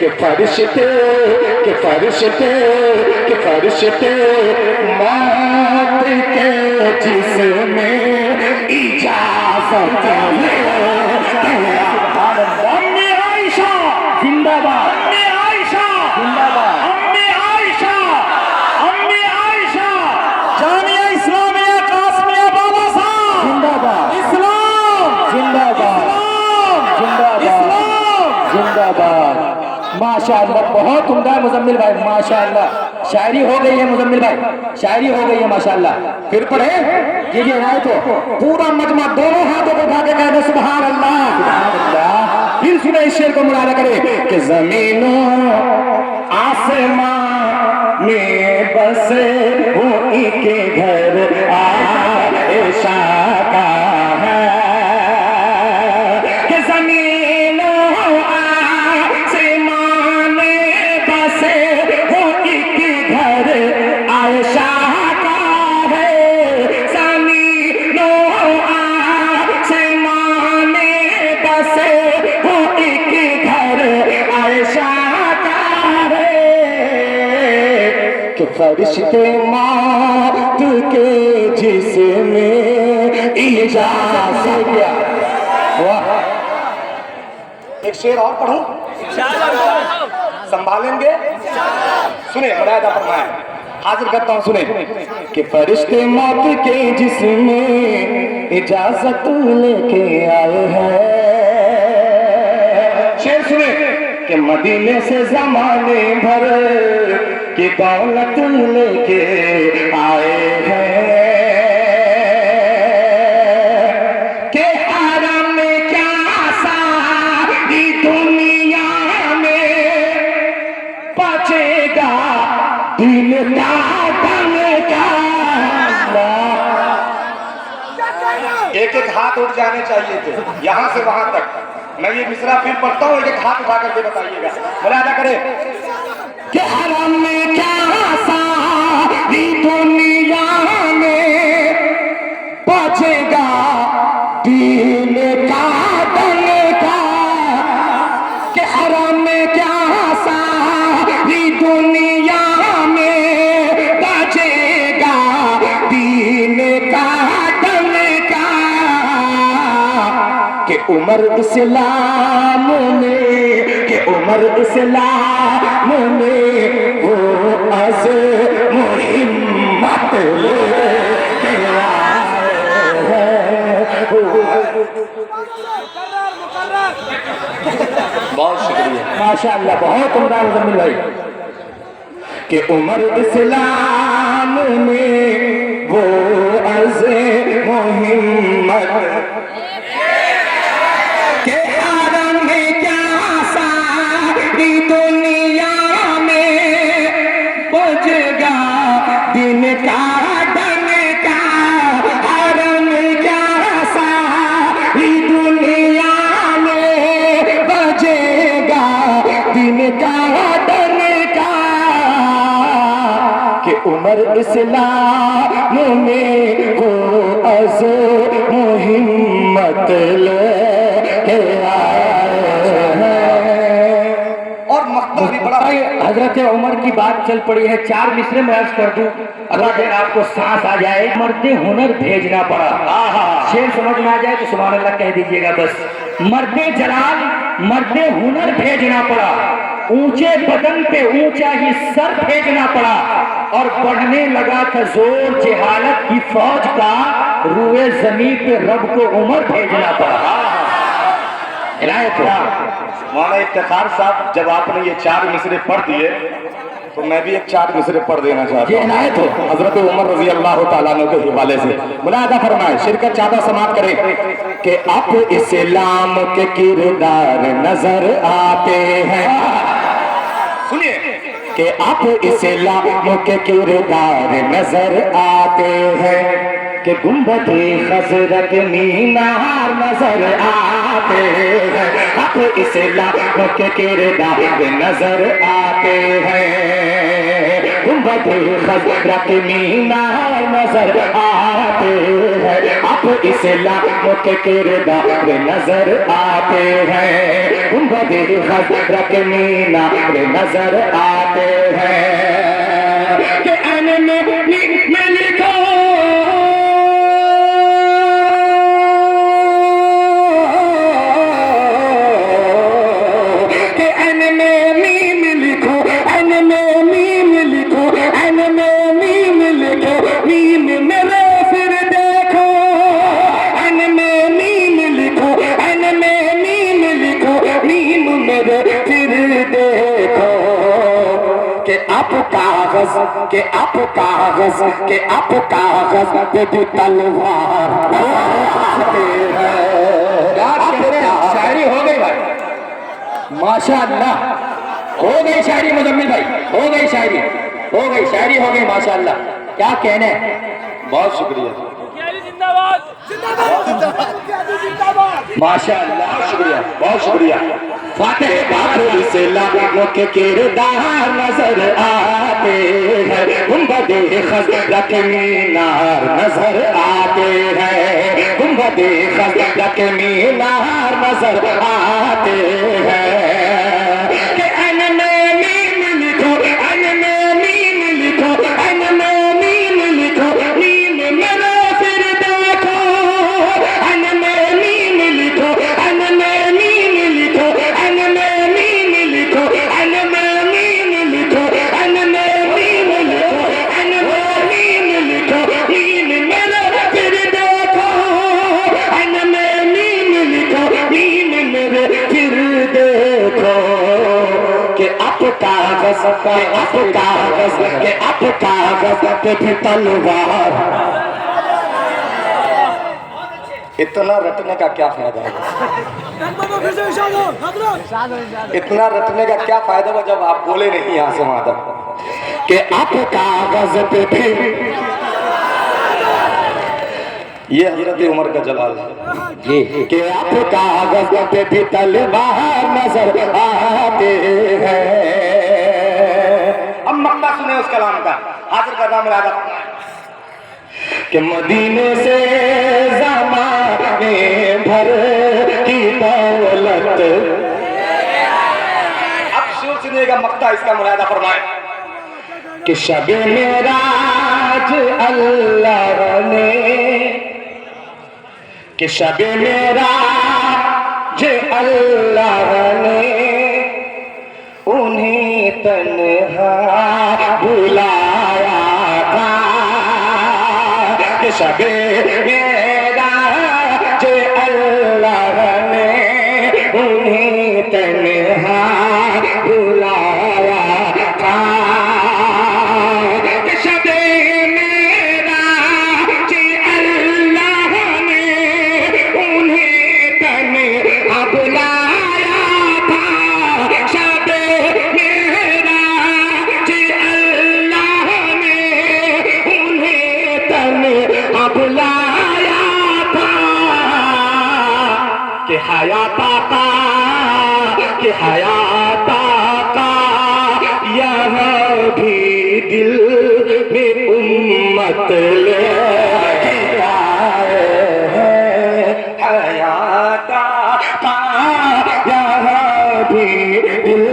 के फरिश्ते के फरिश्ते के फरिश्ते मौत के जिसमें इजाजत है। अम्मे आयशा जिंदाबाद, अम्मे आयशा जिंदाबाद, अम्मे आयशा, अम्मे आयशा, जामिया इस्लामिया कासमिया बाबा साहब जिंदाबाद, इस्लाम जिंदाबाद, जिंदाबाद, जिंदाबाद। माशाअल्लाह, बहुत उम्दा है मुजम्मिल भाई, माशाअल्लाह। शायरी हो गई है मुजम्मिल भाई, शायरी हो गई है माशाअल्लाह। फिर पढ़े ये आए तो पूरा मजमा दोनों हाथों को उठा के कह दो सुभान अल्लाह, सुभान अल्लाह। फिर सुने इस शेर को मुरादा करे कि जमीनों आसमां में बसे वो इनके घर आयशा का है। फरिश्ते मौत के जिसमें इजाजत दिया। वाह, एक शेर और पढ़ूं, संभालेंगे? सुने मुरादा फरमाए, हाजिर करता हूं, सुने कि फरिश्ते मौत के जिसमें इजाजत लेके आए हैं। शेर सुने कि मदीने से जमाने भर की दौलत लेके आए हैं। के हरम में क्या सारी दुनिया में बचेगा दिल का दम का। एक एक हाथ उठ जाने चाहिए थे यहां से वहां तक। मैं ये मिसरा फिर पढ़ता हूँ, एक एक हाथ उठा करके बताइएगा, मुरादा करे कि हरम में क्या सारी दुनिया में बचेगा दीन का दम का। कि हरम में क्या सारी दुनिया में बचेगा दीन का दम का। कि उमर इस्लाम में, कि उमर इस्लाम में वो अज़ मुहिम्मत लेके आए हैं। बहुत शुक्रिया, माशाअल्लाह, बहुत उम्दा मुजम्मिल भाई। कि उमर इस्लाम में वो अज़ मुहिम्मत के आदम में क्या सारी दुनिया में बचेगा दिन का दम का। आदम में क्या सारी दुनिया में बचेगा दिन का दम का। कि उमर इस्लाम में वो अज़ मुहिम्मत हजरत उमर की बात चल पड़ी है। चार मिसरे में अर्ज कर दूं, अगर आपको सांस आ जाए। मर्दे हुनर भेजना पड़ा। शेर समझ में आ जाए तो सुभान अल्लाह कह दीजिएगा बस। मर्दे जलाल, मर्दे हुनर भेजना पड़ा। ऊंचे बदन पे ऊंचा ही सर भेजना पड़ा। और बढ़ने लगा था जोर जहालत की फौज का। रूए जमीन पे रब को उमर भेजना पड़ा। मौलाना इफ्तिखार साहब, जब आपने ये चार मिसरे पढ़ दिए तो मैं भी एक चार मिसरे पढ़ देना चाहता हूँ। इनायत हो हजरत उमर रजी अल्लाह तआला अन्हु के हवाले से। मुलादा फरमाए, शिरकत चाहता समाप्त करें कि आप इस्लाम के किरदार नजर आते हैं। सुनिए कि आप इस्लाम के किरदार नजर आते हैं। कि गुंबदे खजरत मीनार नजर आते हैं। आप इस्लाम के किरदार नजर आते हैं। गुंबदे खजरत मीनार नजर आते हैं। आप इस्लाम के किरदार नजर आते हैं। गुंबदे गुंबद खज़रत मीनार नजर आते हैं कि अन में लिखो कि अन में मीम लिखो, अन में मीम लिखो, अन में मीम लिखो, मीम मेरे फिर देखो, अन में मीम लिखो, अन में मीम लिखो, मीम मेरे फिर देखो कि अब कागज के अब कागज के अब कागज पे भी तलवार शायरी हो गई भाई, माशाअल्लाह हो गई शायरी मुजम्मिल भाई, हो गई शायरी, हो गई शायरी, हो गई माशाअल्लाह। क्या कहने, बहुत शुक्रिया माशाअल्लाह, शुक्रिया, बहुत शुक्रिया। फातिह बाबुल से लाखों के किरदार नजर आते हैं, गुंबद खज़रत मीनार नजर आते हैं, गुंबद खज़रत मीनार नजर आते हैं कि अन में मीम लिखो, अन में मीम लिखो, अन में मीम लिखो, मीम मेरा फिर देखो, अन में मीम लिखो, अन में मीम लिखो, अन में मीम लिखो, अन में मीम लिखो, अन में मीम लिखो, अन में मीम लिखो, मीम मेरा फिर देखो, अन में मीम लिखो, मीम मेरे फिर देखो कि अब कागज के अब कागज के अब कागज पे भी तलवार। इतना रटने का क्या फायदा है, इतना रटने का क्या फायदा है जब आप बोले नहीं यहाँ से वहां तक कि अब कागज पे भी। ये हजरत उमर का जलाल है जी कि अब कागज पे भी तलवार नजर आते हैं। अब मक्ता सुने उस कलाम का, हाजिर का नाम याद कि मदीने से ज़माने भर की दौलत। अब शुरू सुनिएगा मक्ता, इसका मुलाहिदा फरमाए कि शब मेराज अल्लाह ने, कि शब मेराज अल्लाह ने उन्हें तन्हा बुलाया था, कि शब मेराज अल्लाह ने उन्हें तन्हा बुलाया था, कि शब मेराज अल्लाह ने उन्हें तन्हा बुलाया था, शब मेराज अल्लाह ने उन्हें तन्हा बुलाया था कि हयात आका, कि हयात आका यहाँ भी दिल में उम्मत ले आए हैं, हयात आका यहाँ भी दिल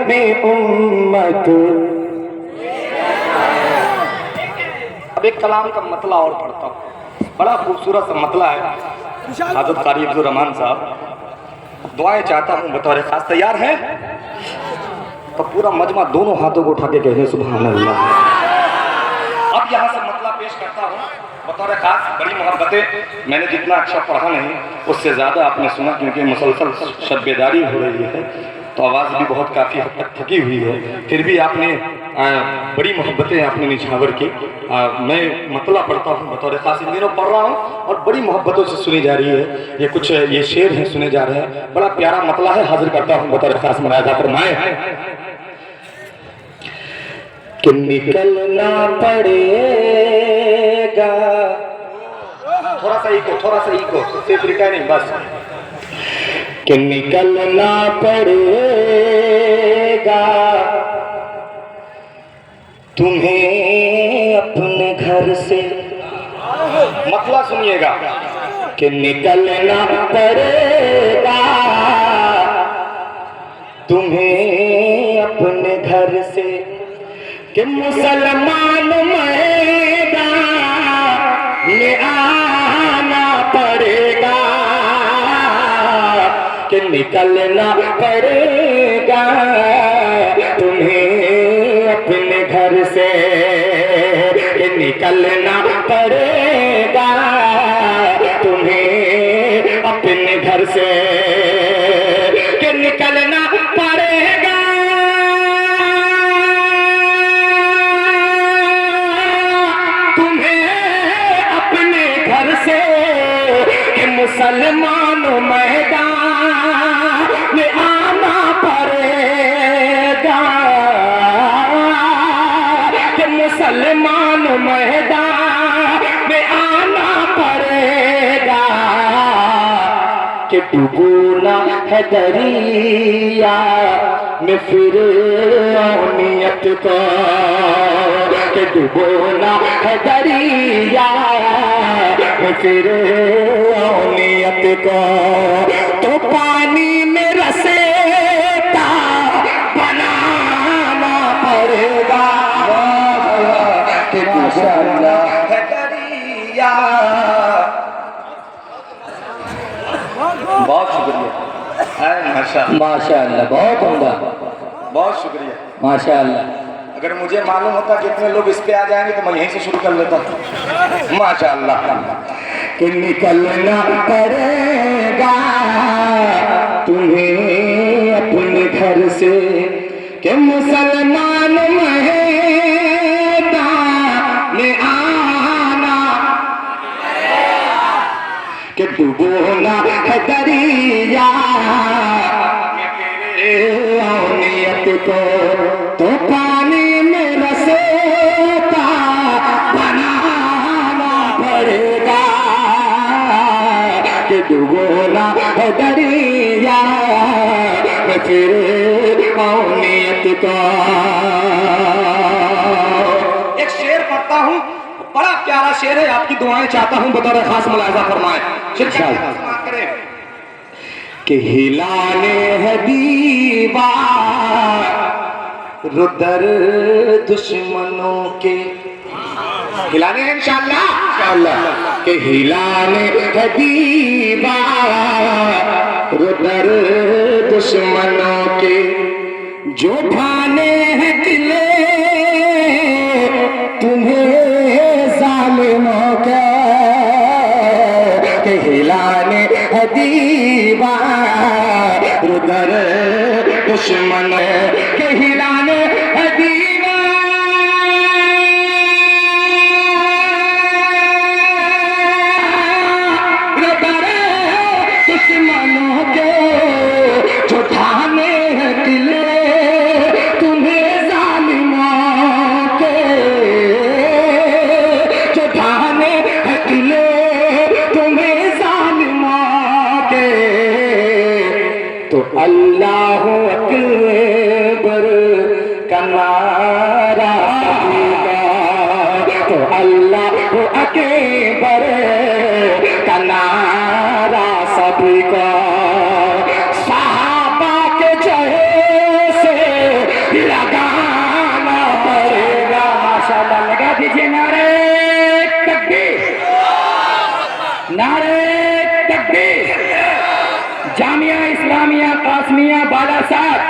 में उम्मत। अब एक कलाम का मतला और पढ़ता हूँ, बड़ा खूबसूरत सा मतला है। हज़रत क़ारी अब्दुर रहमान साहब दुआएं चाहता हूँ बतौर खास, तैयार हैं? तो पूरा मजमा दोनों हाथों को उठा के कहें सुभान अल्लाह। अब यहाँ से मतला पेश करता हूँ बतौर खास। बड़ी मोहब्बतें, मैंने जितना अच्छा पढ़ा नहीं उससे ज़्यादा आपने सुना, क्योंकि मुसलसल शब्बेदारी हो रही है तो आवाज़ भी बहुत काफ़ी हद तक थकी हुई है, फिर भी आपने बड़ी मोहब्बतें आपने निछावर की। मैं मतला पढ़ता हूँ बतौर खास, इन दिनों पढ़ रहा हूँ और बड़ी मोहब्बतों से सुनी जा रही है। ये कुछ ये शेर हैं सुने जा रहे हैं, बड़ा प्यारा मतला है, हाजिर करता हूँ बतौर खास। मुलाहिजा फरमाए कि निकलना पड़ेगा, थोड़ा सा इको, सिर्फ रिका नहीं बस, कि निकलना पड़ेगा तुम्हें अपने घर से। मतला सुनिएगा कि निकलना पड़ेगा तुम्हें अपने घर से कि मुसलमान मैदान में आना पड़ेगा, कि निकलना पड़ेगा तुम्हें अपने घर से, कि निकलना पड़ेगा तुम्हें अपने घर से, कि निकलना पड़ेगा तुम्हें अपने घर से, कि मुसलमान मैदान में आना पड़ेगा, कि मुसलमान मैदान में आना पड़ेगा, कि डूबना है दरिया में फिर नियत को, कि डूबना है दरिया में फिर नियत को, तो पानी में रसेता बनाना पड़ेगा, कि डूबना है दरिया। बहुत शुक्रिया, माशाअल्लाह, बहुत उम्दा, बहुत शुक्रिया, माशाअल्लाह। अगर मुझे मालूम होता कि इतने लोग इस पे आ जाएंगे तो मैं यहीं से शुरू कर लेता। माशाअल्लाह। कि निकलना पड़ेगा तुम्हें अपने घर से, कि मुसलमान मैदान में आना, कि डूबना है दरिया नियत को, तो पानी में रसेता बनाना पड़ेगा, कि डूबना है दरिया में फिर नियत को। एक शेर पढ़ता हूँ, बड़ा प्यारा शेर है, आपकी दुआएं चाहता हूँ, बतौर खास मुलाहिजा फरमाएं। कि हिलाने है दीवार रुदर दुश्मनों के, हिलाने हैं इंशाअल्लाह, कि हिलाने है दीवार रुदर दुश्मनों के, जो ढाने हैं किले तुम्हें जालिमों के, कि हिलाने है दीवार रुदर दुश्मन, के हिलाने है दीवार रुदर दुश्मनों के, जो ढाने हैं किले तुम्हें जालिमों के, जो ढाने हैं किले तुम्हें जालिमों के, तो अल्लाह अकबर का नारा होगा, तो अल्लाह अकबर का नारा सभी का, सहाबा के जैसे लगाना पड़ेगा। माशाअल्लाह, लगा दीजिए नारे तकबीर, नारे तकबीर। जामिया इस्लामिया कासमिया बालासात,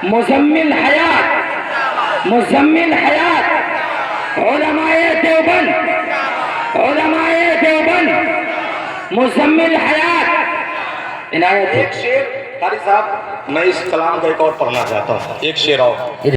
मुजम्मिल हयात, मुजम्मिल हयात, उलमाए देवबंद, उलमाए देवबंद, मुजम्मिल हयात, इनायत। एक शेर कारी साहब, मैं इस कलाम का एक और पढ़ना चाहता हूँ, एक शेर और।